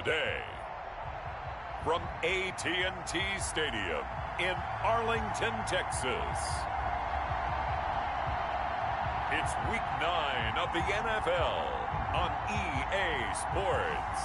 today. From AT&T Stadium in Arlington, Texas. It's Week 9 of the NFL on EA Sports.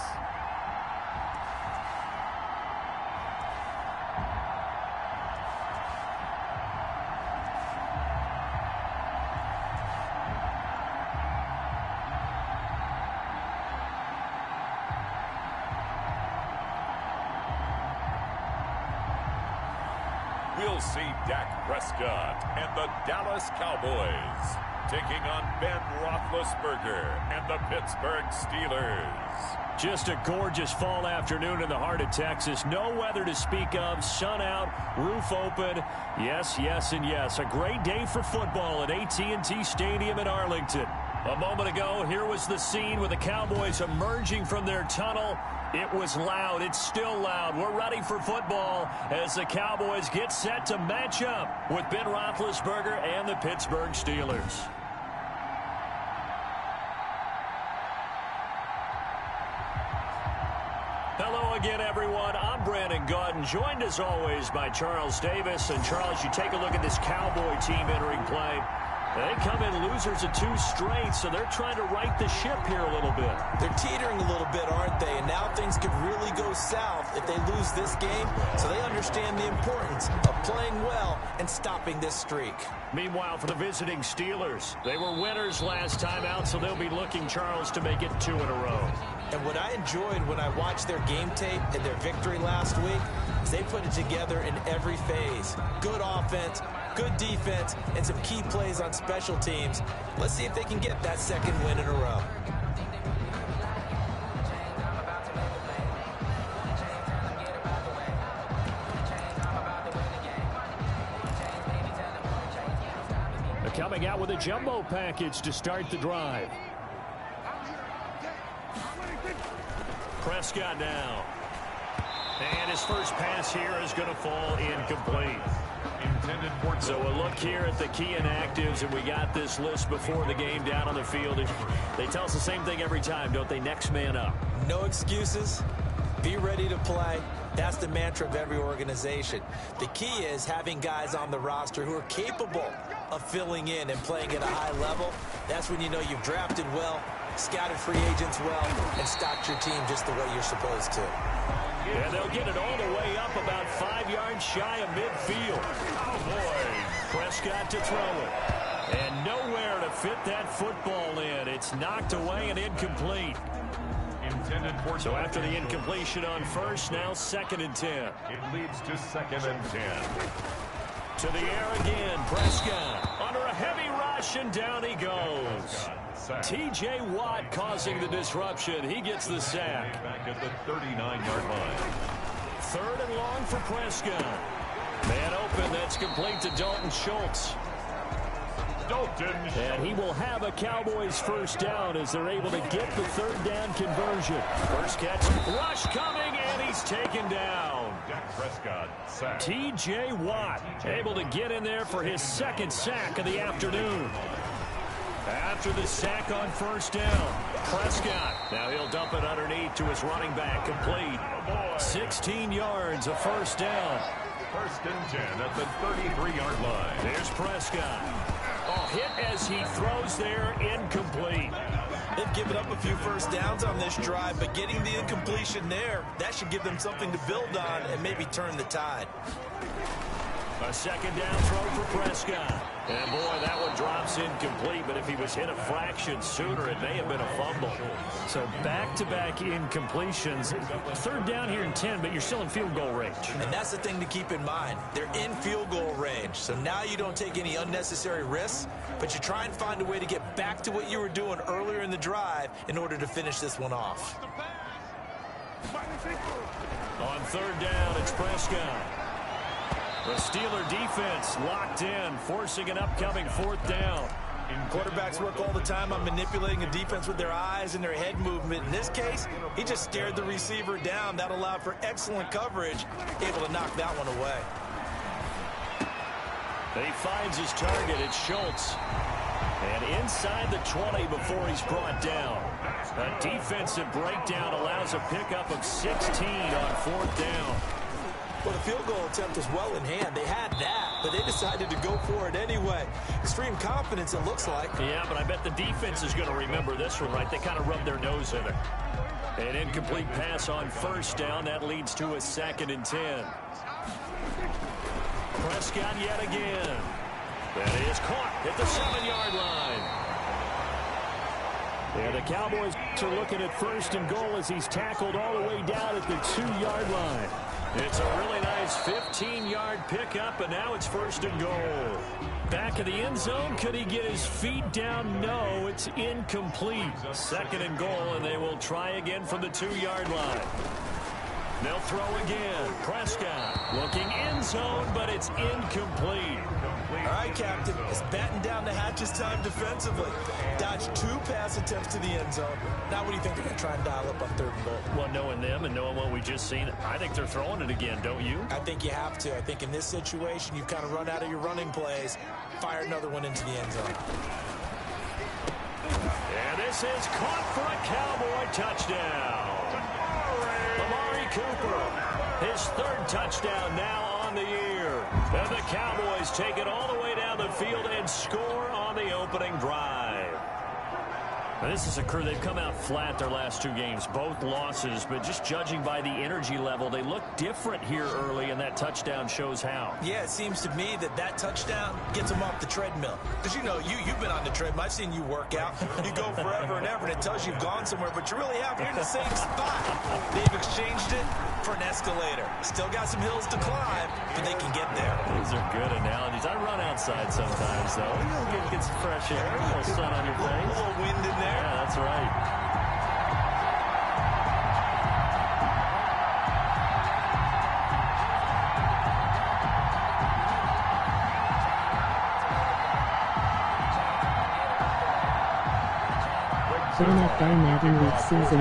We'll see Dak Prescott and the Dallas Cowboys taking on Ben Roethlisberger and the Pittsburgh Steelers. Just a gorgeous fall afternoon in the heart of Texas. No weather to speak of. Sun out, roof open. Yes, yes, and yes. A great day for football at AT&T Stadium in Arlington. A moment ago, here was the scene with the Cowboys emerging from their tunnel. It was loud. It's still loud. We're ready for football as the Cowboys get set to match up with Ben Roethlisberger and the Pittsburgh Steelers. Hello again, everyone. I'm Brandon Gautin, joined as always by Charles Davis. And Charles, you take a look at this Cowboy team entering play. They come in losers of 2 straight, so they're trying to right the ship here a little bit. They're teetering a little bit, aren't they? And now things could really go south if they lose this game. So they understand the importance of playing well and stopping this streak. Meanwhile, for the visiting Steelers, they were winners last time out, so they'll be looking, Charles, to make it 2 in a row. And what I enjoyed when I watched their game tape and their victory last week is they put it together in every phase. Good offense, good defense, and some key plays on special teams. Let's see if they can get that 2nd win in a row. They're coming out with a jumbo package to start the drive. Prescott now. And his first pass here is going to fall incomplete. So a look here at the key inactives, and we got this list before the game down on the field. They tell us the same thing every time, don't they? Next man up. No excuses. Be ready to play. That's the mantra of every organization. The key is having guys on the roster who are capable of filling in and playing at a high level. That's when you know you've drafted well, scouted free agents well, and stocked your team just the way you're supposed to. And they'll get it all the way up about 5 yards shy of midfield. Oh, boy. Prescott to throw it. And nowhere to fit that football in. It's knocked away and incomplete. So after the incompletion on first, now 2nd and 10. It leads to 2nd and 10. To the air again, Prescott under a heavy rush, and down he goes. T.J. Watt causing the disruption. He gets the sack. Back at the 39-yard line. 3rd and long for Prescott. Man open, that's complete to Dalton Schultz. And he will have a Cowboys first down as they're able to get the 3rd down conversion. First catch, rush coming, and he's taken down. T.J. Watt able to get in there for his 2nd sack of the afternoon. After the sack on first down, Prescott. Now he'll dump it underneath to his running back, complete. 16 yards, a first down. 1st and 10 at the 33-yard line. There's Prescott. Oh, hit as he throws there, incomplete. They've given up a few first downs on this drive, but getting the incompletion there, that should give them something to build on and maybe turn the tide. A 2nd down throw for Prescott. And boy, that one drops incomplete, but if he was hit a fraction sooner, it may have been a fumble. So back-to-back incompletions. 3rd down here in 10, but you're still in field goal range. And that's the thing to keep in mind. They're in field goal range. So now you don't take any unnecessary risks, but you try and find a way to get back to what you were doing earlier in the drive in order to finish this one off. On 3rd down, it's Prescott. The Steeler defense locked in, forcing an upcoming 4th down. Quarterbacks work all the time on manipulating a defense with their eyes and their head movement. In this case, he just stared the receiver down. That allowed for excellent coverage, able to knock that one away. He finds his target. It's Schultz. And inside the 20 before he's brought down. A defensive breakdown allows a pickup of 16 on fourth down. Well, the field goal attempt was well in hand. They had that, but they decided to go for it anyway. Extreme confidence, it looks like. Yeah, but I bet the defense is going to remember this one, right? They kind of rubbed their nose in it. An incomplete pass on first down. That leads to a 2nd and 10. Prescott yet again. That is caught at the 7-yard line. Yeah, the Cowboys are looking at 1st and goal as he's tackled all the way down at the 2-yard line. It's a really nice 15-yard pickup, and now it's 1st and goal. Back of the end zone. Could he get his feet down? No, it's incomplete. 2nd and goal, and they will try again from the 2-yard line. They'll throw again. Prescott looking end zone, but it's incomplete. All right, Captain, it's batten down the hatches time defensively. Dodged 2 pass attempts to the end zone. Now what do you think they're going to try and dial up on 3rd and goal? Well, knowing them and knowing what we just seen, I think they're throwing it again, don't you? I think you have to. I think in this situation, you've kind of run out of your running plays. Fire another one into the end zone. And this is caught for a Cowboy touchdown. Amari Cooper, his 3rd touchdown now on the year. And the Cowboys take it all the way down the field and score on the opening drive. Now, this is a crew. They've come out flat their last 2 games, both losses, but just judging by the energy level, they look different here early, and that touchdown shows how. Yeah, it seems to me that touchdown gets them off the treadmill. Because, you know, you've been on the treadmill. I've seen you work out. You go forever and ever, and it tells you you've gone somewhere, but you really haven't. You're in the same spot. They've exchanged it for an escalator. Still got some hills to climb, but they can get there. These are good analogies. I run outside sometimes, though. You'll get some fresh air, a little sun on your face. A little wind in there. Yeah, that's right. NFL Madden Week Season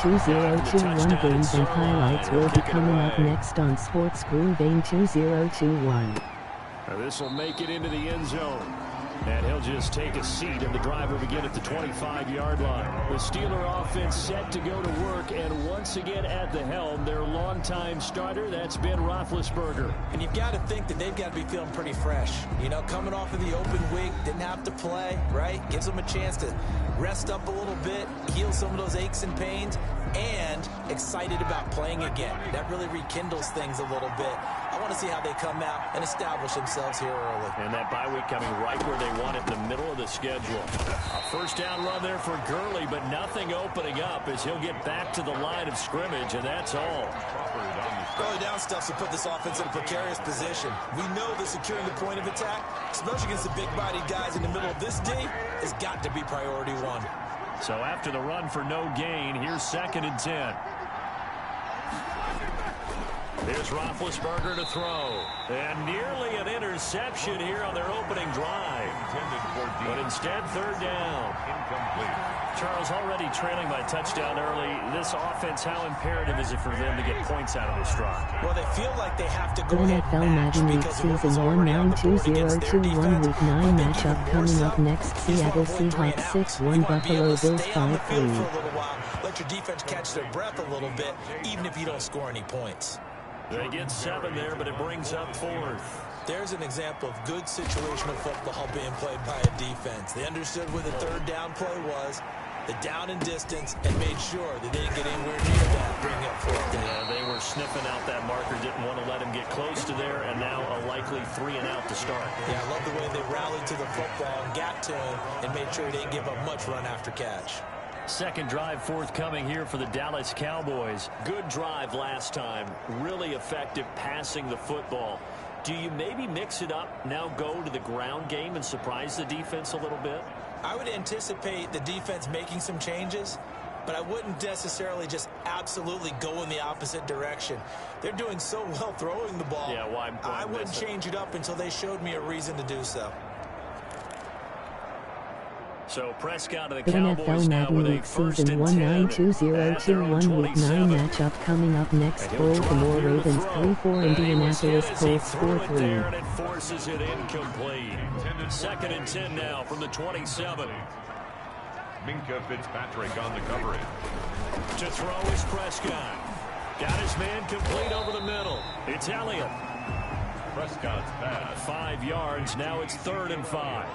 192021 games and highlights will be coming up next on Sports Screen Vein 2021. Now this will make it into the end zone. And he'll just take a seat, and the drive will begin at the 25-yard line. The Steeler offense set to go to work, and once again at the helm, their longtime starter, that's Ben Roethlisberger. And you've got to think that they've got to be feeling pretty fresh. You know, coming off of the open week, didn't have to play, right? Gives them a chance to rest up a little bit, heal some of those aches and pains, and excited about playing again. That really rekindles things a little bit. I want to see how they come out and establish themselves here early. And that bye week coming right where they want it, in the middle of the schedule. A first down run there for Gurley, but nothing opening up as he'll get back to the line of scrimmage, and that's all. Early down stuff to put this offense in a precarious position. We know that securing the point of attack, especially against the big-bodied guys in the middle of this D, has got to be priority 1. So after the run for no gain, here's 2nd and 10. There's Roethlisberger to throw. And nearly an interception here on their opening drive. But instead, 3rd down. Charles, already trailing by touchdown early. This offense, how imperative is it for them to get points out of this drive? Well, they feel like they have to go NFL Madden Week Season 192021 Week 9 matchup coming up next. Seattle Seahawks 6-1, Buffalo Bills 5-3. Let your defense catch their breath a little bit, even if you don't score any points. They get 7 there, but it brings up 4th. There's an example of good situational football being played by a defense. They understood where the 3rd down play was, the down and distance, and made sure they didn't get anywhere near that, bring up 4th down. Yeah, they were sniffing out that marker, didn't want to let him get close to there, and now a likely 3 and out to start. Yeah, I love the way they rallied to the football and got to him and made sure he didn't give up much run after catch. Second drive forthcoming here for the Dallas Cowboys. Good drive last time. Really effective passing the football. Do you maybe mix it up, now go to the ground game and surprise the defense a little bit? I would anticipate the defense making some changes, but I wouldn't necessarily just absolutely go in the opposite direction. They're doing so well throwing the ball. Yeah, why I wouldn't change it up until they showed me a reason to do so. So Prescott of the NFL Cowboys now Madden with a League first Season and 10 192021 Week 9 matchup coming up next. Baltimore Ravens 3-4, Indianapolis Colts 4-3. And it forces it incomplete. 2nd and 10 now from the 27. Minka Fitzpatrick on the coverage. To throw is Prescott. Got his man complete over the middle. It's Elliott. Prescott's pass. 5 yards. Now it's 3rd and 5.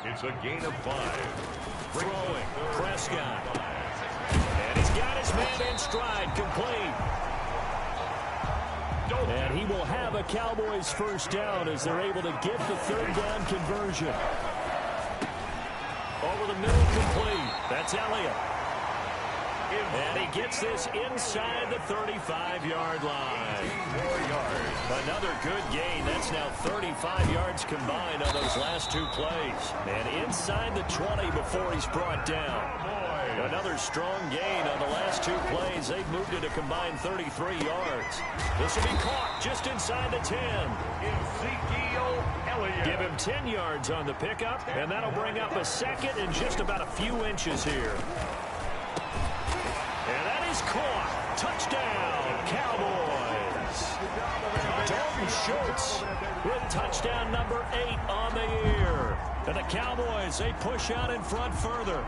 It's a gain of 5. Throwing. Prescott. And he's got his man in stride. Complete. And he will have a Cowboys first down as they're able to get the 3rd down conversion. Over the middle, complete. That's Elliott. And he gets this inside the 35-yard line. Another good gain. That's now 35 yards combined on those last 2 plays. And inside the 20 before he's brought down. Another strong gain on the last 2 plays. They've moved it a combined 33 yards. This will be caught just inside the 10. Ezekiel Elliott. Give him 10 yards on the pickup, and that'll bring up a 2nd and just about a few inches here. And that is caught. Touchdown, Cowboys. Dalton Schultz with touchdown number 8 on the year. And the Cowboys, they push out in front further.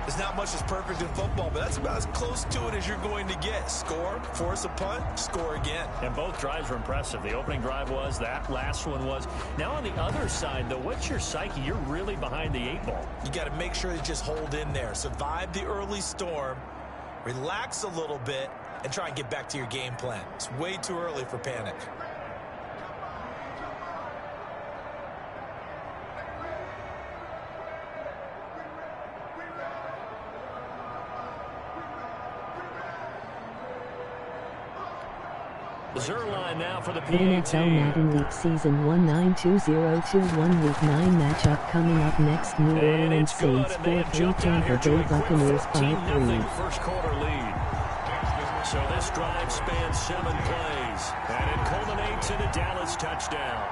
There's not much that's perfect in football, but that's about as close to it as you're going to get. Score, force a punt, score again. And both drives were impressive. The opening drive was, that last one was. Now on the other side, though, what's your psyche? You're really behind the 8 ball. You got to make sure you just hold in there. Survive the early storm, relax a little bit, and try and get back to your game plan. It's way too early for panic. Zerline now for the PAT. NFL Madden League Season 192021 Week 9 matchup coming up next. New Orleans Saints 4-3, Tampa Bay Buccaneers 5-3. First quarter lead. So this drive spans 7 plays, and it culminates in a Dallas touchdown.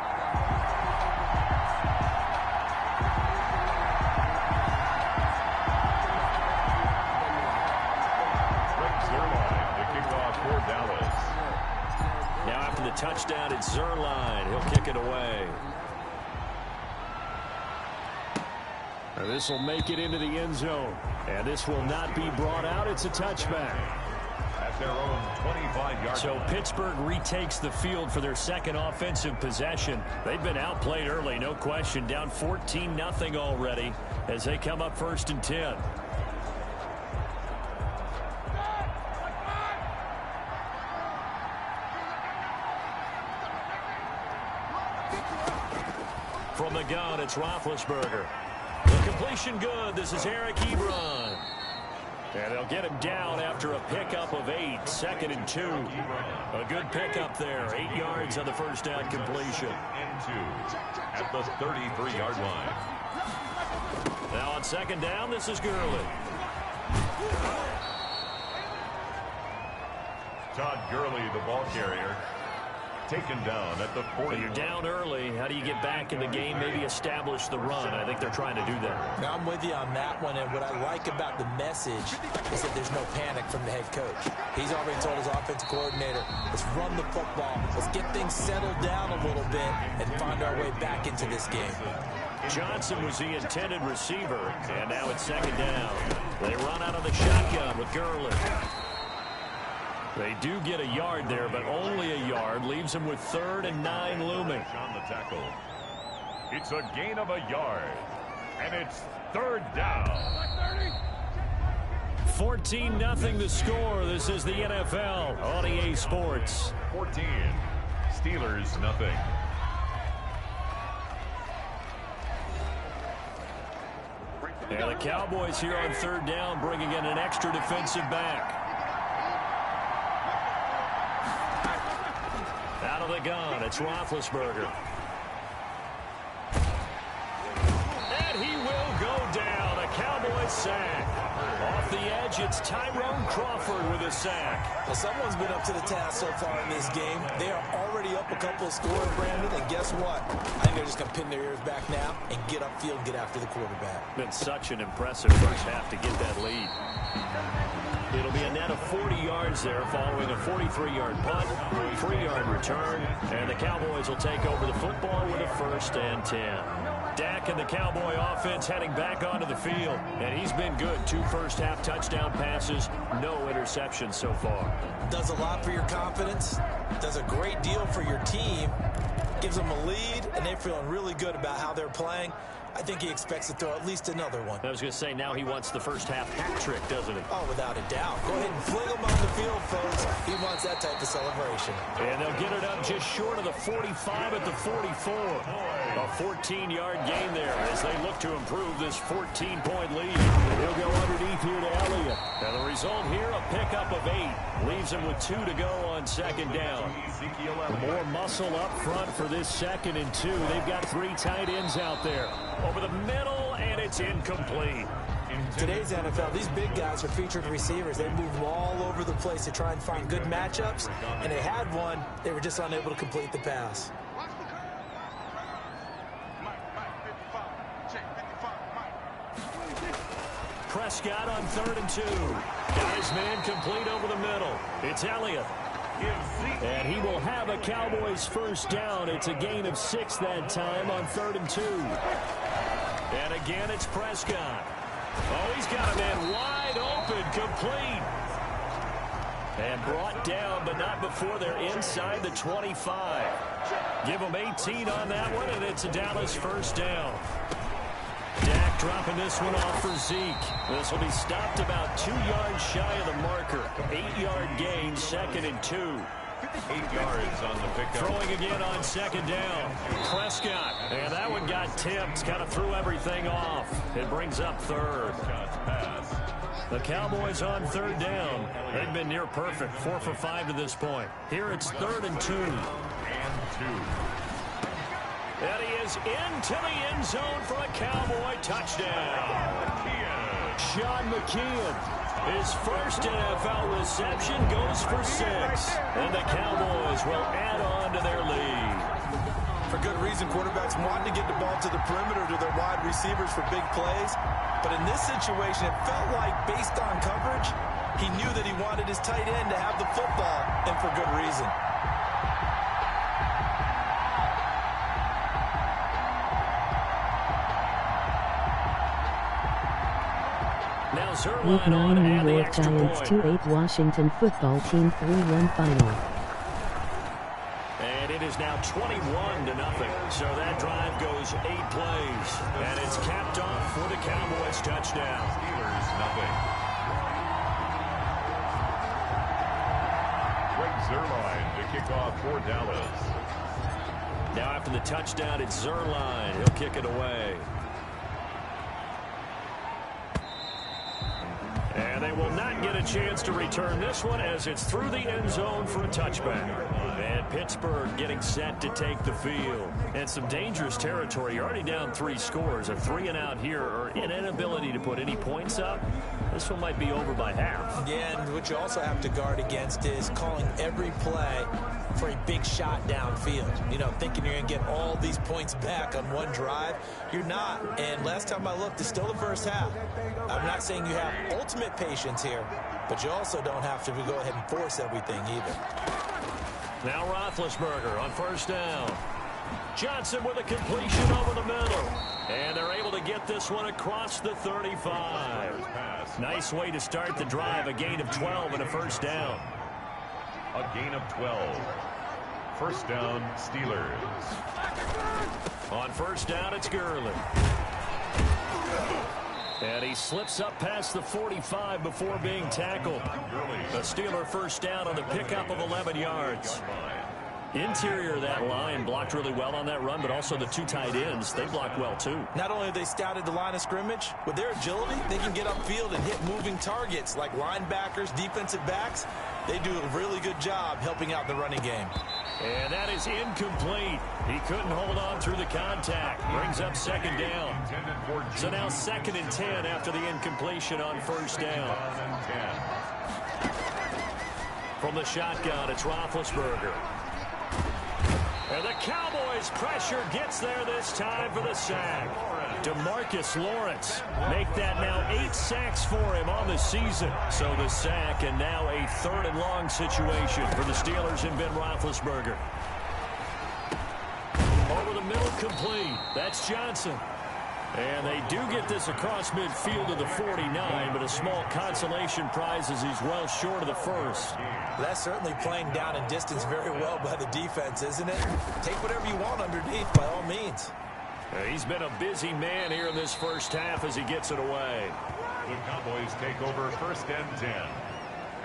The touchdown, it's Zerline. He'll kick it away. This will make it into the end zone. And this will not be brought out. It's a touchback. At their own 25-yard So Pittsburgh retakes the field for their 2nd offensive possession. They've been outplayed early, no question. Down 14-0 already as they come up 1st and 10. From the gun, it's Roethlisberger. The completion good. This is Eric Ebron. And they'll get him down after a pickup of 8. 2nd and 2. A good pickup there. 8 yards on the first down completion. and 2 at the 33-yard line. Now on 2nd down, this is Gurley. Todd Gurley, the ball carrier, taken down at the 40. You're down early. How do you get back in the game? Maybe establish the run. I think they're trying to do that. Now I'm with you on that one, and what I like about the message is that there's no panic from the head coach. He's already told his offensive coordinator, let's run the football, let's get things settled down a little bit and find our way back into this game. Johnson was the intended receiver, and now it's 2nd down. They run out of the shotgun with Gurley. They do get a yard there, but only a yard. Leaves them with 3rd and 9 looming. On the tackle. It's a gain of a yard. And it's 3rd down. 14-0 the score. This is the NFL on EA Sports. 14. Steelers, nothing. And the Cowboys here on 3rd down, bringing in an extra defensive back. Out of the gun, it's Roethlisberger. And he will go down. A Cowboys sack. Off the edge, it's Tyrone Crawford with a sack. Well, someone's been up to the task so far in this game. They are already up a couple of scores, Brandon, and guess what? I think they're just going to pin their ears back now and get upfield and get after the quarterback. Been such an impressive first half to get that lead. It'll be a net of 40 yards there following a 43-yard punt, 3-yard return, and the Cowboys will take over the football with a 1st and 10. Dak and the Cowboy offense heading back onto the field, and he's been good. 2 first-half touchdown passes, no interceptions so far. Does a lot for your confidence, does a great deal for your team, gives them a lead, and they're feeling really good about how they're playing. I think he expects to throw at least another one. I was going to say, now he wants the first half hat trick, doesn't he? Oh, without a doubt. Go ahead and fling him on the field, folks. He wants that type of celebration. And they'll get it up just short of the 45 at the 44. A 14-yard gain there as they look to improve this 14-point lead. He'll go underneath here to Elliott. And the result here, a pickup of 8. Leaves him with 2 to go on 2nd down. More muscle up front for this 2nd and 2. They've got 3 tight ends out there. Over the middle, and it's incomplete. In today's NFL, these big guys are featured receivers. They move all over the place to try and find good matchups, and they had one. They were just unable to complete the pass. Prescott on 3rd and 2. Got his man complete over the middle. It's Elliott. And he will have a Cowboys 1st down. It's a gain of 6 that time on 3rd and 2. And again, it's Prescott. Oh, he's got a man wide open, complete. And brought down, but not before they're inside the 25. Give them 18 on that one, and it's a Dallas 1st down. Dak dropping this one off for Zeke. This will be stopped about 2 yards shy of the marker. 8-yard gain, 2nd and 2. 8 yards on the pickup. Throwing again on 2nd down. Prescott. And that one got tipped. Kind of threw everything off. It brings up 3rd. The Cowboys on 3rd down. They've been near perfect. 4 for 5 to this point. Here it's 3rd and 2. And he is into the end zone for a Cowboy touchdown. Sean McKeon, his first NFL reception, goes for 6. And the Cowboys will add on to their lead. For good reason, quarterbacks want to get the ball to the perimeter to their wide receivers for big plays. But in this situation, it felt like, based on coverage, he knew that he wanted his tight end to have the football, and for good reason. Week 9 New York Giants 2-8 Washington football team 3-1 final. And it is now 21-0. So that drive goes 8 plays. And it's capped off for the Cowboys touchdown. Steelers nothing. Greg Zuerlein to kick off for Dallas. Now after the touchdown, it's Zuerlein. He'll kick it away. And they will not get a chance to return this one as it's through the end zone for a touchback. And Pittsburgh getting set to take the field. And some dangerous territory. You're already down 3 scores. A 3-and-out here, or an inability to put any points up. This one might be over by half. Yeah, and what you also have to guard against is calling every play for a big shot downfield. You know, thinking you're going to get all these points back on one drive. You're not. And last time I looked, it's still the first half. I'm not saying you have ultimate patience here, but you also don't have to go ahead and force everything either. Now Roethlisberger on 1st down. Johnson with a completion over the middle. And they're able to get this one across the 35. Nice way to start the drive. A gain of 12 and a 1st down. A gain of 12. 1st down, Steelers. On 1st down, it's Gurley. And he slips up past the 45 before being tackled. A Steeler 1st down on the pickup of 11 yards. Interior of that line blocked really well on that run, but also the two tight ends, they blocked well too. Not only have they scouted the line of scrimmage, with their agility, they can get upfield and hit moving targets like linebackers, defensive backs. They do a really good job helping out the running game. And that is incomplete. He couldn't hold on through the contact. Brings up second down. So now 2nd and 10 after the incompletion on first down. From the shotgun, it's Roethlisberger. And the Cowboys pressure gets there this time for the sack. DeMarcus Lawrence make that now 8 sacks for him on the season. So the sack and now a 3rd and long situation for the Steelers and Ben Roethlisberger. Over the middle, complete. That's Johnson. And they do get this across midfield to the 49, but a small consolation prize as he's well short of the first. That's certainly playing down and distance very well by the defense, isn't it? Take whatever you want underneath by all means. He's been a busy man here in this first half as he gets it away. The Cowboys take over 1st and 10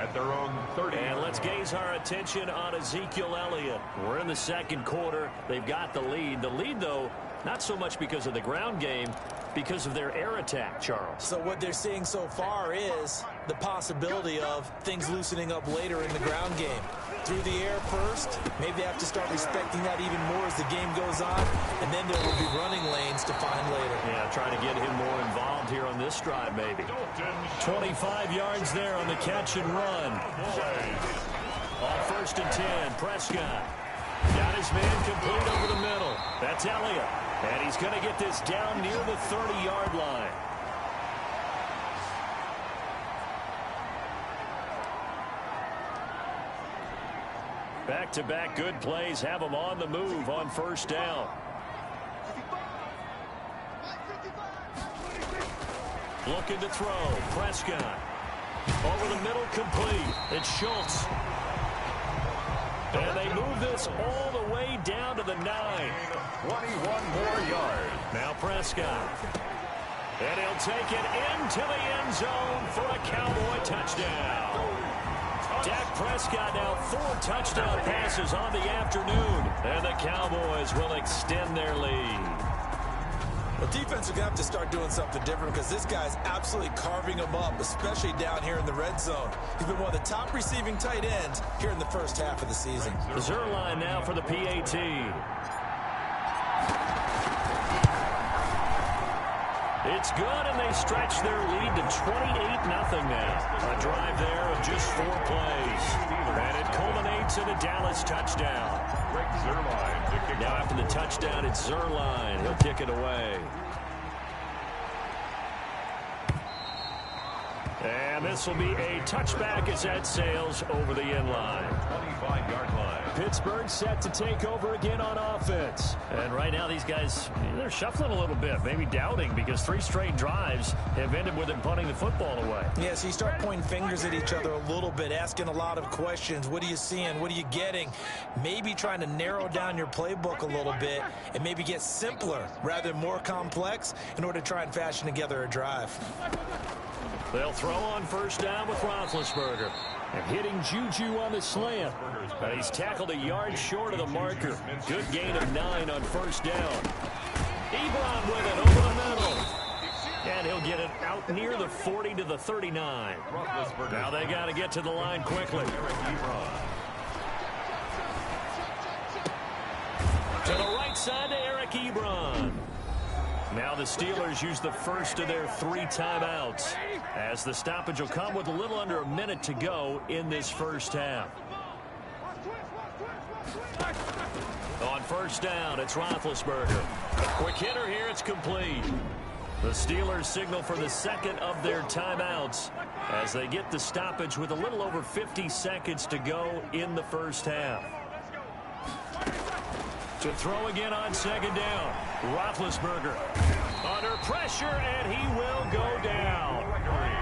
at their own 30. And let's gaze our attention on Ezekiel Elliott. We're in the 2nd quarter. They've got the lead. The lead, though, not so much because of the ground game, because of their air attack, Charles. So what they're seeing so far is the possibility of things loosening up later in the ground game. Through the air first, maybe they have to start respecting that even more as the game goes on, and then there will be running lanes to find later. Yeah, trying to get him more involved here on this drive, maybe. 25 yards there on the catch and run. On 1st and 10, Prescott. Got his man complete over the middle. That's Elliott. And he's going to get this down near the 30-yard line. Back-to-back good plays have them on the move on first down. Looking to throw. Prescott. Over the middle, complete. It's Schultz. And they move this all the way down to the 9. 21 more yards. Now Prescott. And he'll take it into the end zone for a Cowboy touchdown. Dak Prescott now 4 touchdown passes on the afternoon. And the Cowboys will extend their lead. Well, defense are going to have to start doing something different because this guy's absolutely carving them up, especially down here in the red zone. He's been one of the top receiving tight ends here in the first half of the season. Zerline now for the PAT. It's good, and they stretch their lead to 28-0 now. A drive there of just 4 plays. And it culminates in a Dallas touchdown. Now after the touchdown, it's Zerline. He'll kick it away. And this will be a touchback as that sails over the end line. 25-yard line. Pittsburgh set to take over again on offense. And right now these guys, they're shuffling a little bit, maybe doubting, because 3 straight drives have ended with them punting the football away. Yeah, so you start pointing fingers at each other a little bit, asking a lot of questions. What are you seeing? What are you getting? Maybe trying to narrow down your playbook a little bit and maybe get simpler rather than more complex in order to try and fashion together a drive. They'll throw on first down with Roethlisberger. And hitting Juju on the slant. But he's tackled a yard short of the marker. Good gain of 9 on first down. Ebron with it over the middle. And he'll get it out near the 40 to the 39. Now they got to get to the line quickly. To the right side to Eric Ebron. Now the Steelers use the first of their 3 timeouts, as the stoppage will come with a little under a minute to go in this first half. On first down, it's Roethlisberger. Quick hitter here, it's complete. The Steelers signal for the 2nd of their timeouts as they get the stoppage with a little over 50 seconds to go in the first half. To throw again on 2nd down. Roethlisberger under pressure, and he will go down.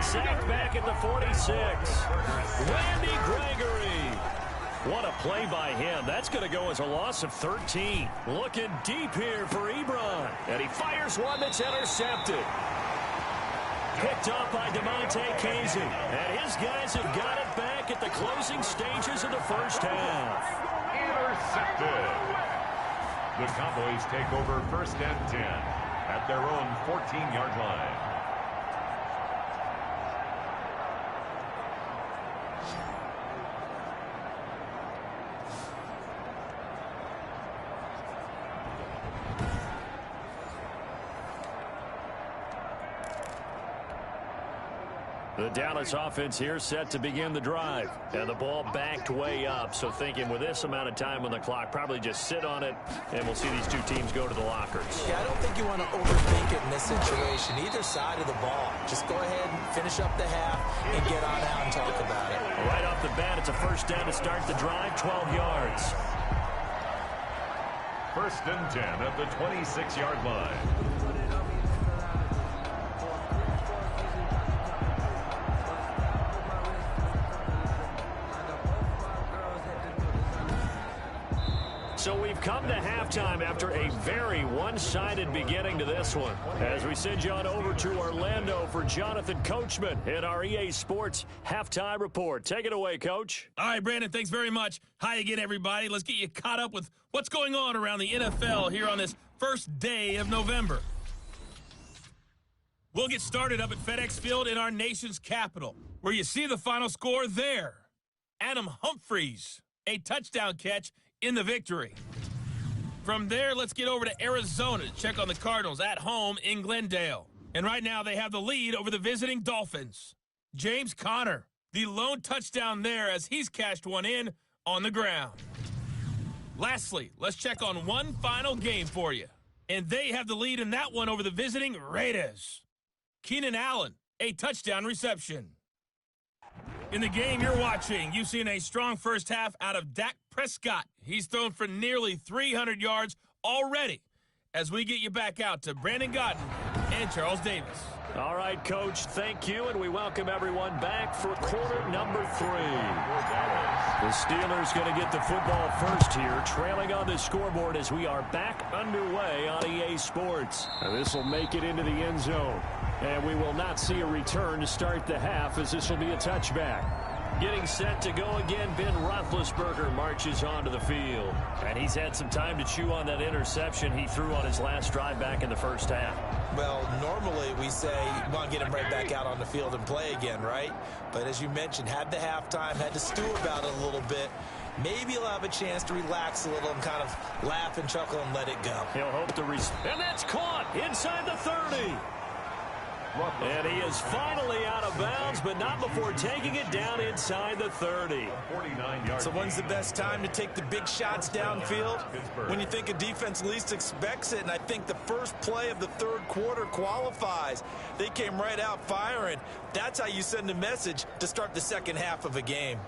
Sacked back at the 46. Randy Gregory. What a play by him. That's going to go as a loss of 13. Looking deep here for Ebron. And he fires one that's intercepted. picked off by Casey. And his guys have got it back at the closing stages of the first half. Intercepted. The Cowboys take over 1st and 10 at their own 14-yard line. The Dallas offense here set to begin the drive. And the ball backed way up. So thinking with this amount of time on the clock, probably just sit on it, and we'll see these two teams go to the lockers. Yeah, I don't think you want to overthink it in this situation. Either side of the ball. Just go ahead and finish up the half and get on out and talk about it. Right off the bat, it's a first down to start the drive, 12 yards. 1st and 10 at the 26-yard line. So we've come to halftime after a very one-sided beginning to this one. As we send you on over to Orlando for Jonathan Coachman in our EA Sports Halftime Report. Take it away, Coach. All right, Brandon, thanks very much. Hi again, everybody. Let's get you caught up with what's going on around the NFL here on this first day of November. We'll get started up at FedEx Field in our nation's capital, where you see the final score there. Adam Humphries, a touchdown catch in the victory. From there, let's get over to Arizona to check on the Cardinals at home in Glendale. And right now, they have the lead over the visiting Dolphins. James Conner, the lone touchdown there as he's cashed one in on the ground. Lastly, let's check on one final game for you. And they have the lead in that one over the visiting Raiders. Keenan Allen, a touchdown reception. In the game you're watching, you've seen a strong first half out of Dak Prescott. He's thrown for nearly 300 yards already as we get you back out to Brandon Godden and Charles Davis. All right, Coach, thank you, and we welcome everyone back for quarter number 3. The Steelers going to get the football first here, trailing on the scoreboard as we are back underway on EA Sports. And this will make it into the end zone. And we will not see a return to start the half as this will be a touchback. Getting set to go again, Ben Roethlisberger marches onto the field. And he's had some time to chew on that interception he threw on his last drive back in the first half. Well, normally we say, well, get him right back out on the field and play again, right? But as you mentioned, had the halftime, had to stew about it a little bit. Maybe he'll have a chance to relax a little and kind of laugh and chuckle and let it go. He'll hope to and that's caught inside the 30. And he is finally out of bounds, but not before taking it down inside the 30. So when's the best time to take the big shots downfield? When you think a defense least expects it, and I think the first play of the third quarter qualifies. They came right out firing. That's how you send a message to start the second half of a game.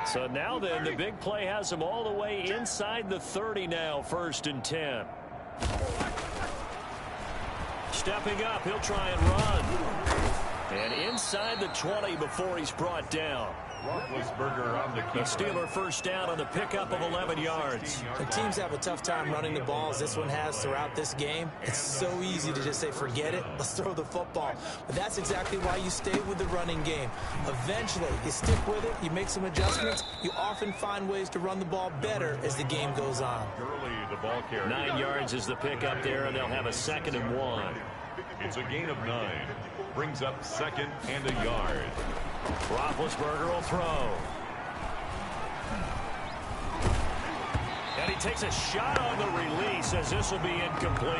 So now then, the big play has him all the way inside the 30 now, 1st and 10. Stepping up, he'll try and run. And inside the 20 before he's brought down. Roethlisberger on the Steeler first down on the pickup of 11 yards. The teams have a tough time running the ball as this one has throughout this game. It's so easy to just say, forget it, let's throw the football. But that's exactly why you stay with the running game. Eventually, you stick with it, you make some adjustments, you often find ways to run the ball better as the game goes on. 9 yards is the pickup there, and they'll have a 2nd and 1. It's a gain of 9. Brings up 2nd and a yard. Roethlisberger will throw. And he takes a shot on the release as this will be incomplete.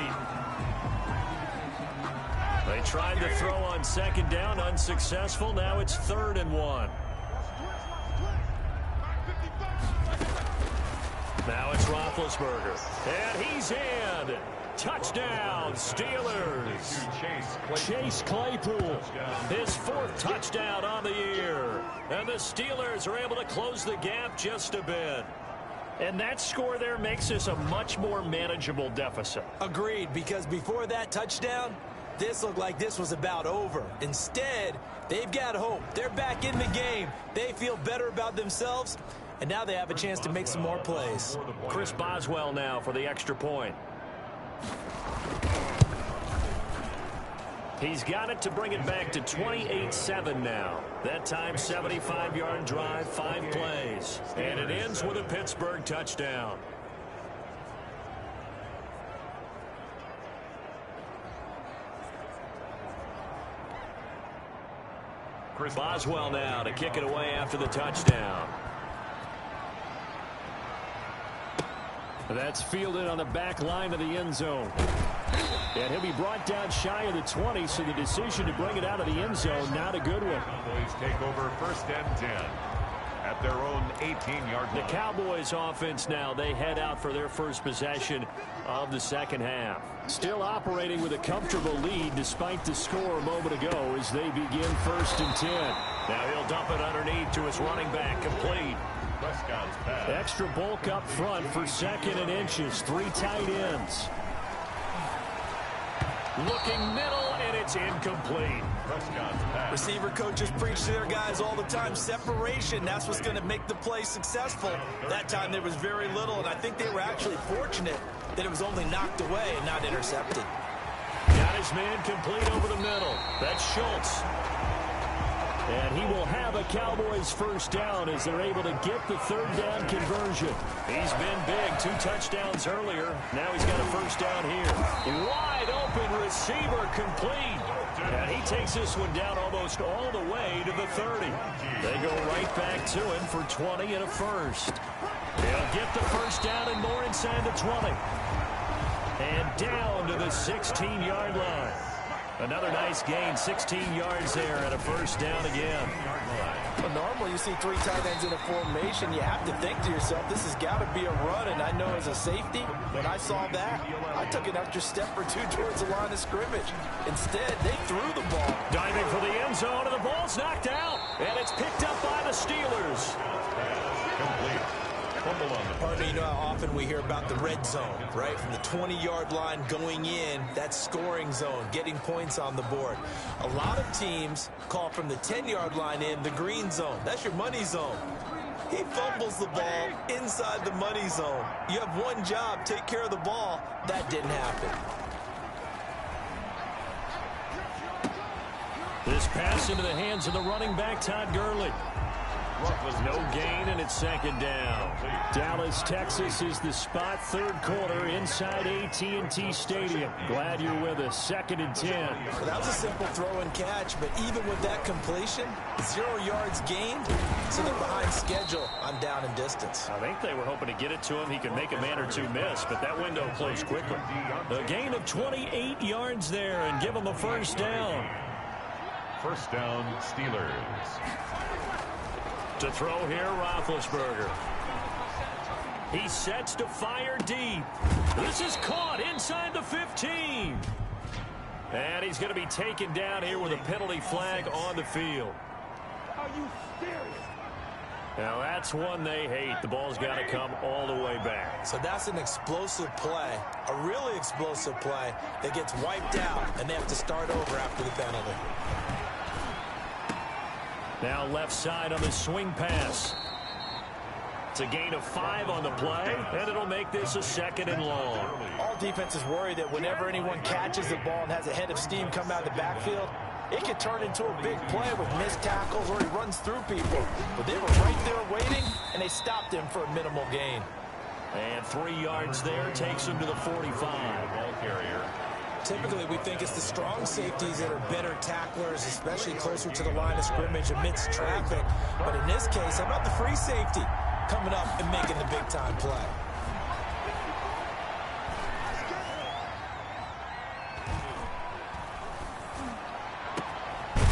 They tried to throw on 2nd down, unsuccessful. Now it's 3rd and 1. Now it's Roethlisberger. And he's in. Touchdown, Steelers. Chase Claypool, his 4th touchdown on the year. And the Steelers are able to close the gap just a bit. And that score there makes this a much more manageable deficit. Agreed, because before that touchdown, This looked like this was about over. Instead, they've got hope. They're back in the game. They feel better about themselves, and now they have a chance to make some more plays. Chris Boswell now for the extra point. He's got it to bring it back to 28-7 now. That time, 75-yard drive, 5 plays. And it ends with a Pittsburgh touchdown. Boswell now to kick it away after the touchdown. That's fielded on the back line of the end zone. And he'll be brought down shy of the 20, so the decision to bring it out of the end zone, not a good one. Cowboys take over 1st and 10 at their own 18-yard line. The Cowboys offense now, they head out for their first possession of the second half. Still operating with a comfortable lead despite the score a moment ago as they begin 1st and 10. Now he'll dump it underneath to his running back, complete. Extra bulk up front for 2nd and inches, 3 tight ends. Looking middle, and it's incomplete. Receiver coaches preach to their guys all the time. Separation, that's what's going to make the play successful. That time there was very little, and I think they were actually fortunate that it was only knocked away and not intercepted. Got his man complete over the middle. That's Schultz. And he will have a Cowboys first down as they're able to get the 3rd down conversion. He's been big, 2 touchdowns earlier. Now he's got a first down here. Wide open receiver complete. And he takes this one down almost all the way to the 30. They go right back to him for 20 and a first. They'll get the first down and more inside the 20. And down to the 16-yard line. Another nice gain, 16 yards there and a first down again. Well, normally you see 3 tight ends in a formation. You have to think to yourself, this has got to be a run. And I know as a safety, when I saw that, I took an extra step or 2 towards the line of scrimmage. Instead, they threw the ball. Diving for the end zone, and the ball's knocked out. And it's picked up by the Steelers. Complete. Partner, you know how often we hear about the red zone, right? From the 20-yard line going in, that scoring zone, getting points on the board. A lot of teams call from the 10-yard line in the green zone. That's your money zone. He fumbles the ball inside the money zone. You have one job, take care of the ball. That didn't happen. This pass into the hands of the running back, Todd Gurley. No gain, and it's 2nd down. Dallas, Texas is the spot, 3rd quarter inside AT&T Stadium. Glad you're with us. 2nd and 10. Well, that was a simple throw and catch, but even with that completion, 0 yards gained, so they're behind schedule on down and distance. I think they were hoping to get it to him. He could make a man or 2 miss, but that window closed quickly. A gain of 28 yards there and give him a first down. First down, Steelers. To throw here, Roethlisberger. He sets to fire deep. This is caught inside the 15. And he's going to be taken down here with a penalty flag on the field. Are you serious? Now that's one they hate. The ball's got to come all the way back. So that's an explosive play, a really explosive play that gets wiped out, and they have to start over after the penalty. Now left side on the swing pass. It's a gain of 5 on the play, and it'll make this a 2nd and long. All defenses worry that whenever anyone catches the ball and has a head of steam come out of the backfield, it can turn into a big play with missed tackles or he runs through people. But they were right there waiting, and they stopped him for a minimal gain. And 3 yards there takes him to the 45. Ball carrier. Typically, we think it's the strong safeties that are better tacklers, especially closer to the line of scrimmage amidst traffic. But in this case, how about the free safety coming up and making the big-time play?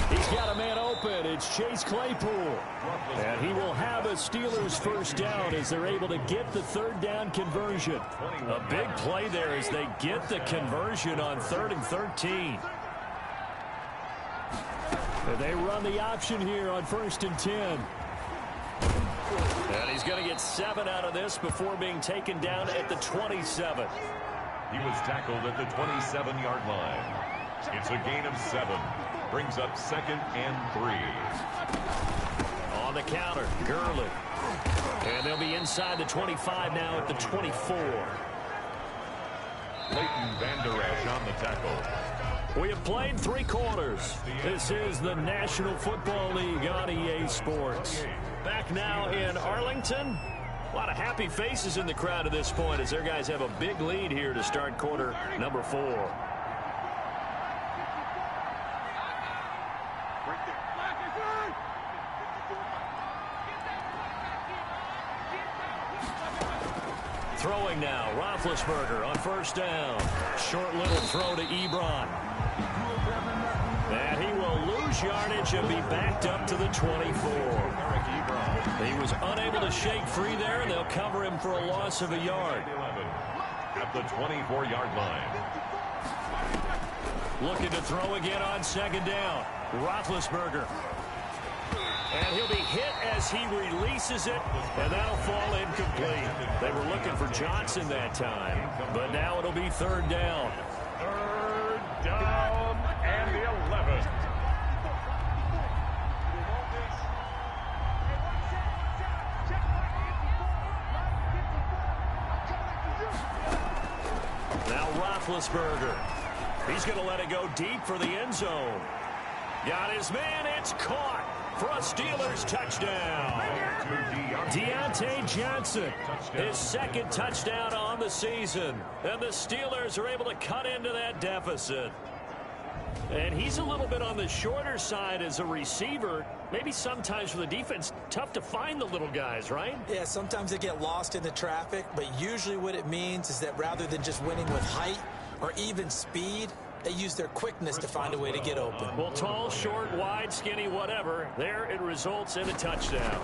He's got a man open. It's Chase Claypool. And he will have a Steelers first down as they're able to get the 3rd down conversion. A big play there as they get the conversion on 3rd and 13. And they run the option here on 1st and 10. And he's going to get 7 out of this before being taken down at the 27. He was tackled at the 27-yard line. It's a gain of 7. Brings up 2nd and 3. On the counter, Gurley. And they'll be inside the 25 now at the 24. Leighton Vander Esch on the tackle. We have played 3 quarters. This is the National Football League on EA Sports. Back now in Arlington. A lot of happy faces in the crowd at this point as their guys have a big lead here to start quarter number 4. Throwing now, Roethlisberger on first down. Short little throw to Ebron. And he will lose yardage and be backed up to the 24. He was unable to shake free there, and they'll cover him for a loss of a yard. At the 24-yard line. Looking to throw again on second down. Roethlisberger. And he'll be hit as he releases it, and that'll fall incomplete. They were looking for Johnson that time, but now it'll be third down. Third down and 11. Now Roethlisberger. He's going to let it go deep for the end zone. Got his man. It's caught for a Steelers touchdown. Deontay Johnson, his 2nd touchdown on the season. And the Steelers are able to cut into that deficit. And he's a little bit on the shorter side as a receiver. Maybe sometimes for the defense, tough to find the little guys, right? Yeah, sometimes they get lost in the traffic, but usually what it means is that rather than just winning with height or even speed, they use their quickness to find a way to get open. Well, tall, short, wide, skinny, whatever. There it results in a touchdown.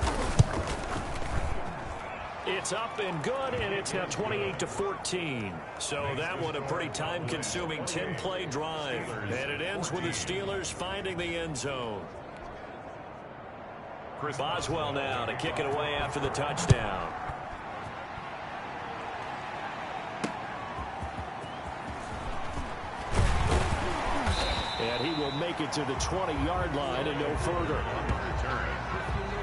It's up and good, and it's now 28-14. So that one a pretty time-consuming 10-play drive. And it ends with the Steelers finding the end zone. Boswell now to kick it away after the touchdown. And he will make it to the 20-yard line and no further.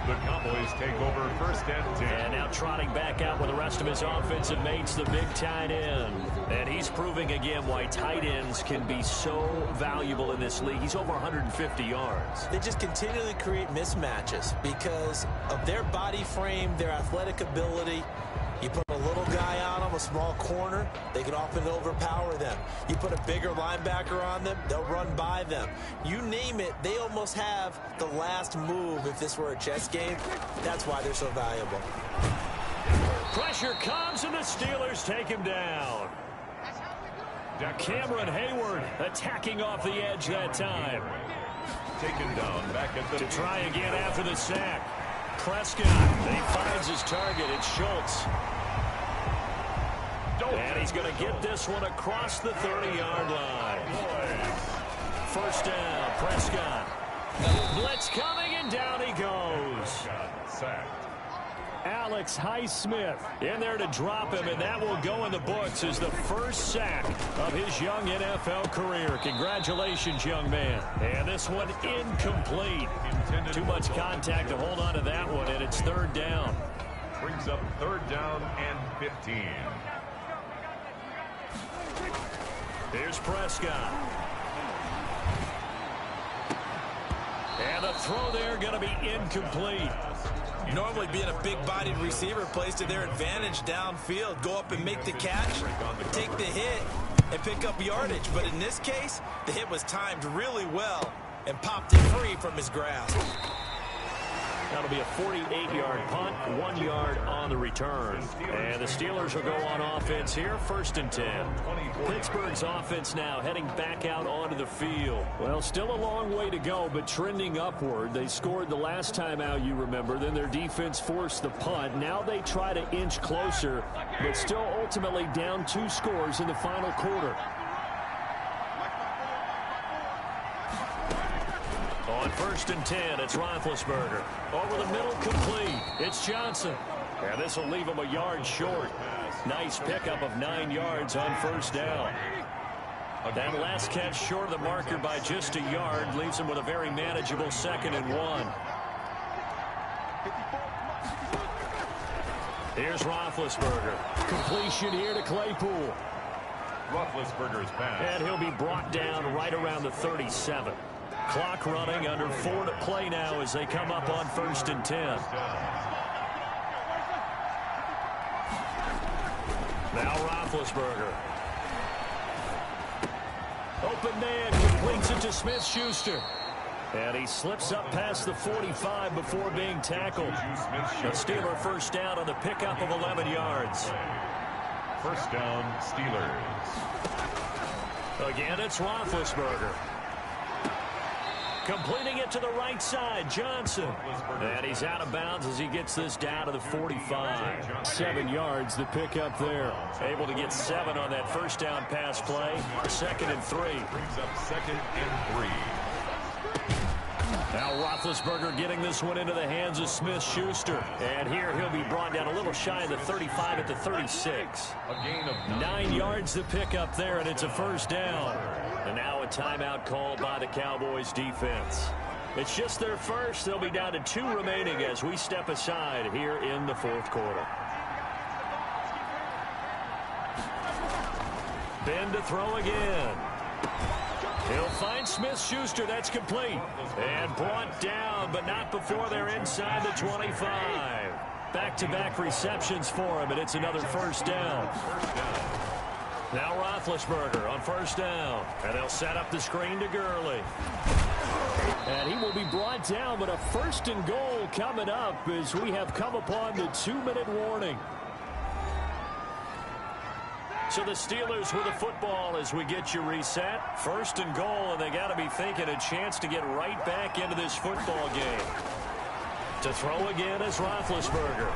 The Cowboys take over 1st and 10. And now trotting back out with the rest of his offensive mates, the big tight end. And he's proving again why tight ends can be so valuable in this league. He's over 150 yards. They just continually create mismatches because of their body frame, their athletic ability. You put a little guy on them, a small corner, they can often overpower them. You put a bigger linebacker on them, they'll run by them. You name it, they almost have the last move if this were a chess game. That's why they're so valuable. Pressure comes, and the Steelers take him down. Cameron Hayward attacking off the edge that time. Taken down back at the To try again after the sack. Prescott, he finds his target. It's Schultz. And he's going to get this one across the 30-yard line. First down, Prescott. Blitz coming, and down he goes. Sacked. Alex Highsmith in there to drop him, and that will go in the books as the first sack of his young NFL career. Congratulations, young man. And this one incomplete. Too much contact to hold on to that one, and it's third down. Brings up third down and 15. Here's Prescott. And the throw there going to be incomplete. Normally being a big-bodied receiver plays to their advantage downfield. Go up and make the catch, take the hit, and pick up yardage. But in this case, the hit was timed really well and popped it free from his grasp. That'll be a 48-yard punt, 1 yard on the return. And the Steelers will go on offense here, 1st and 10. Pittsburgh's offense now heading back out onto the field. Well, still a long way to go, but trending upward. They scored the last time out, you remember. Then their defense forced the punt. Now they try to inch closer, but still ultimately down 2 scores in the final quarter. On 1st and 10, it's Roethlisberger. Over the middle, complete. It's Johnson. And this will leave him a yard short. Nice pickup of 9 yards on first down. That last catch short of the marker by just a yard leaves him with a very manageable 2nd and 1. Here's Roethlisberger. Completion here to Claypool. Roethlisberger's pass. And he'll be brought down right around the 37. Clock running, under 4 to play now as they come up on 1st and 10. Now Roethlisberger. Open man, completes it to Smith-Schuster. And he slips up past the 45 before being tackled. A Steeler first down on the pickup of 11 yards. First down, Steelers. Again, it's Roethlisberger. Completing it to the right side, Johnson. And he's out of bounds as he gets this down to the 45. 7 yards, the pickup there. Able to get 7 on that first down pass play. 2nd and 3. Brings up 2nd and 3. Now Roethlisberger getting this one into the hands of Smith-Schuster. And here he'll be brought down a little shy of the 35 at the 36. A gain of 9 yards to pick up there, and it's a first down. And now a timeout called by the Cowboys defense. It's just their first. They'll be down to 2 remaining as we step aside here in the 4th quarter. Ben to throw again. He'll find Smith-Schuster. That's complete. And brought down, but not before they're inside the 25. Back-to-back receptions for him, and it's another first down. Now Roethlisberger on first down. And they'll set up the screen to Gurley. And he will be brought down, but a 1st and goal coming up as we have come upon the 2-minute warning. So the Steelers with the football as we get you reset. 1st and goal, and they got to be thinking a chance to get right back into this football game. To throw again is Roethlisberger.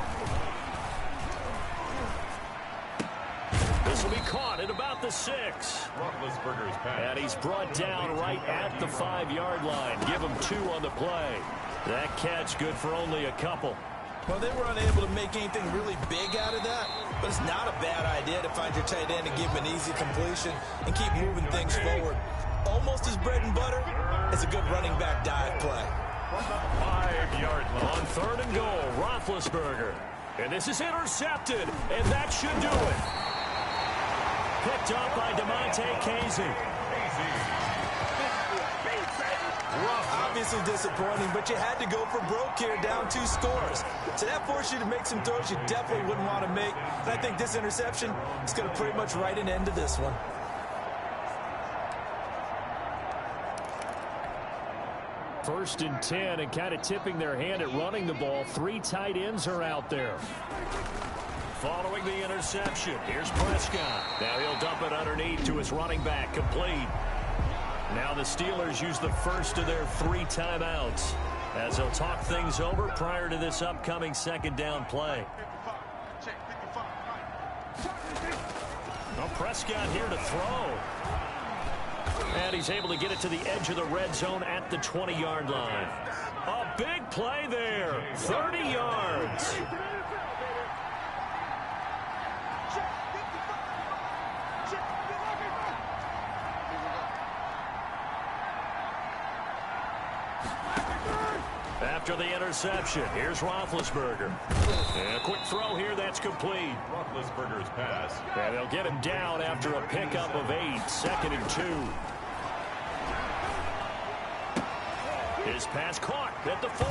This will be caught at about the 6. Roethlisberger's pass. And he's brought down right at the 5-yard line. Give him 2 on the play. That catch good for only a couple. Well, they were unable to make anything really big out of that, but it's not a bad idea to find your tight end and give him an easy completion and keep moving things forward. Almost as bread and butter as a good running back dive play. 5-yard line. On 3rd and goal, Roethlisberger. And this is intercepted, and that should do it. Picked up by DeMonte Casey. Obviously disappointing, but you had to go for broke here, down 2 scores. So that forced you to make some throws you definitely wouldn't want to make. And I think this interception is going to pretty much write an end to this one. First and 10, and kind of tipping their hand at running the ball. 3 tight ends are out there. Following the interception, here's Prescott. Now he'll dump it underneath to his running back, complete. Now the Steelers use the first of their 3 timeouts as they'll talk things over prior to this upcoming 2nd down play. Well, Prescott here to throw. And he's able to get it to the edge of the red zone at the 20-yard line. A big play there, 30 yards. After the interception, here's Roethlisberger. And a quick throw here, that's complete. Roethlisberger's pass. And they'll get him down after a pickup of 8, 2nd and 2. His pass caught at the 4.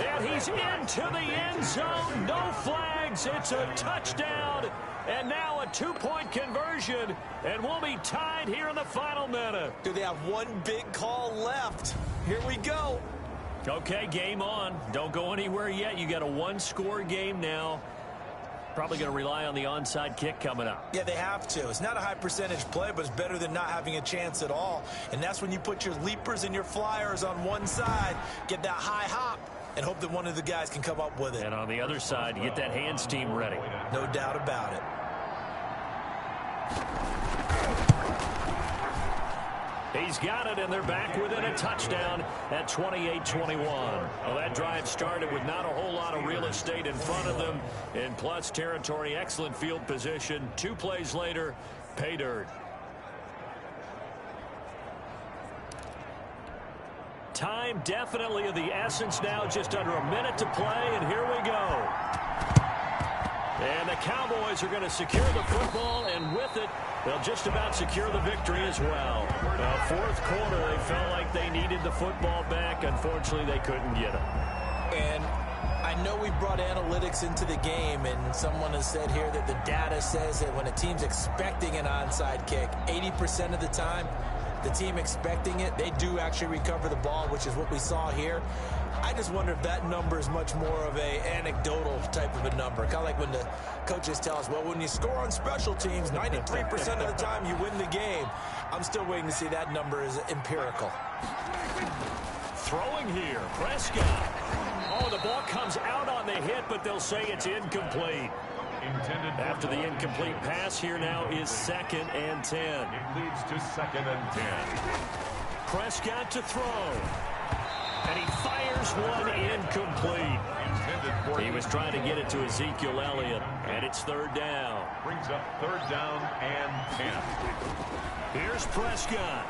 And he's into the end zone. No flags. It's a touchdown. And now a 2-point conversion. And we'll be tied here in the final minute. Do they have one big call left? Here we go. Okay, game on. Don't go anywhere yet. You got a 1-score game now. Probably going to rely on the onside kick coming up. Yeah, they have to. It's not a high percentage play, but it's better than not having a chance at all. And that's when you put your leapers and your flyers on one side, get that high hop, and hope that one of the guys can come up with it. And on the other side, you get that hands team ready. No doubt about it. He's got it, and they're back within a touchdown at 28-21. Well, that drive started with not a whole lot of real estate in front of them. In plus territory, excellent field position. 2 plays later, pay dirt. Time definitely of the essence now. Just under a minute to play, and here we go. And the Cowboys are going to secure the football, and with it, they'll just about secure the victory as well. Fourth quarter, they felt like they needed the football back. Unfortunately, they couldn't get it. And I know we brought analytics into the game, and someone has said here that the data says that when a team's expecting an onside kick, 80% of the time, the team expecting it, they do actually recover the ball, which is what we saw here. I just wonder if that number is much more of a anecdotal type of a number. Kind of like when the coaches tell us, well, when you score on special teams, 93% of the time you win the game. I'm still waiting to see that number is empirical. Throwing here, Prescott. Oh, the ball comes out on the hit, but they'll say it's incomplete. After the incomplete pass, here now is 2nd and 10. It leads to 2nd and 10. Prescott to throw. And he fires one incomplete. He was trying to get it to Ezekiel Elliott, and it's 3rd down. Brings up 3rd down and 10. Here's Prescott.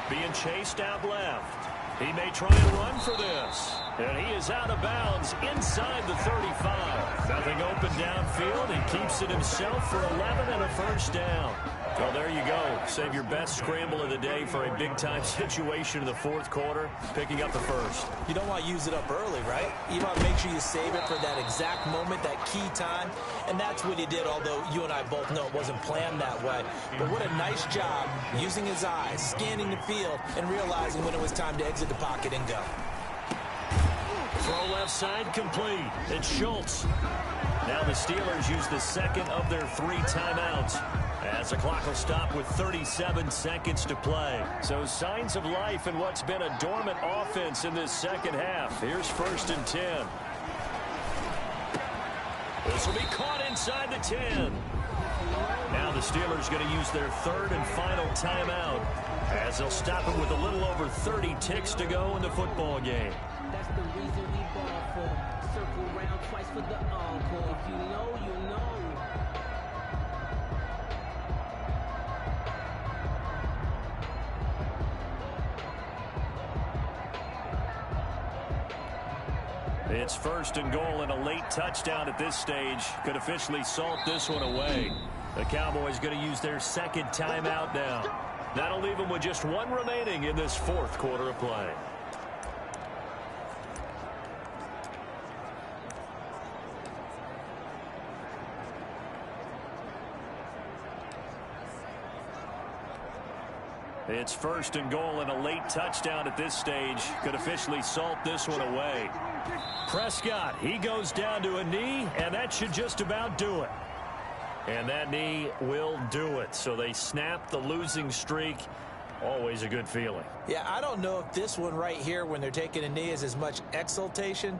Being chased out left. He may try and run for this. And he is out of bounds inside the 35. Nothing open downfield. He keeps it himself for 11 and a 1st down. Well, there you go. Save your best scramble of the day for a big-time situation in the 4th quarter, picking up the 1st. You don't want to use it up early, right? You want to make sure you save it for that exact moment, that key time. And that's what he did, although you and I both know it wasn't planned that way. But what a nice job using his eyes, scanning the field, and realizing when it was time to exit the pocket and go. Throw left side complete. It's Schultz. Now the Steelers use the 2nd of their 3 timeouts, as the clock will stop with 37 seconds to play. So signs of life in what's been a dormant offense in this 2nd half. Here's 1st and 10. This will be caught inside the 10. Now the Steelers going to use their 3rd and final timeout, as they'll stop it with a little over 30 ticks to go in the football game. That's the reason we ball for. Circle round twice for the encore. If you know, you know. It's 1st and goal, and a late touchdown at this stage could officially salt this one away. The Cowboys going to use their 2nd timeout now. That'll leave them with just 1 remaining in this 4th quarter of play. It's 1st and goal, and a late touchdown at this stage could officially salt this one away. Prescott, he goes down to a knee, and that should just about do it. And that knee will do it. So they snap the losing streak. Always a good feeling. Yeah, I don't know if this one right here, when they're taking a knee, is as much exultation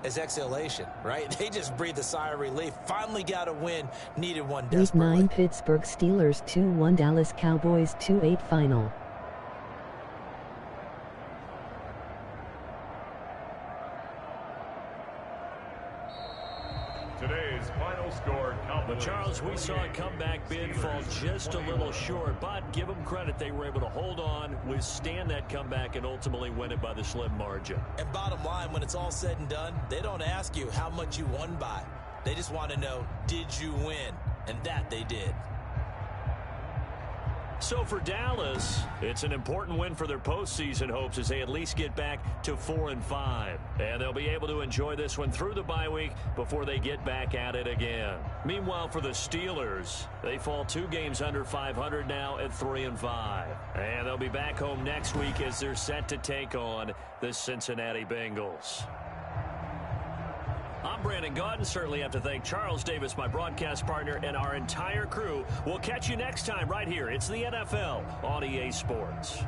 as exhalation, right? They just breathe a sigh of relief. Finally got a win. Needed one desperately. Week 9 Pittsburgh Steelers 2-1 Dallas Cowboys 2-8 final. Today's final score, Cowboys. But Charles, we saw a comeback bid fall just a little short, but give them credit. They were able to hold on, withstand that comeback, and ultimately win it by the slim margin. And bottom line, when it's all said and done, they don't ask you how much you won by. They just want to know, did you win? And that they did. So for Dallas, it's an important win for their postseason hopes as they at least get back to 4-5. And they'll be able to enjoy this one through the bye week before they get back at it again. Meanwhile, for the Steelers, they fall 2 games under 500 now at 3-5. And they'll be back home next week as they're set to take on the Cincinnati Bengals. I'm Brandon Gaudin. Certainly have to thank Charles Davis, my broadcast partner, and our entire crew. We'll catch you next time right here. It's the NFL on EA Sports.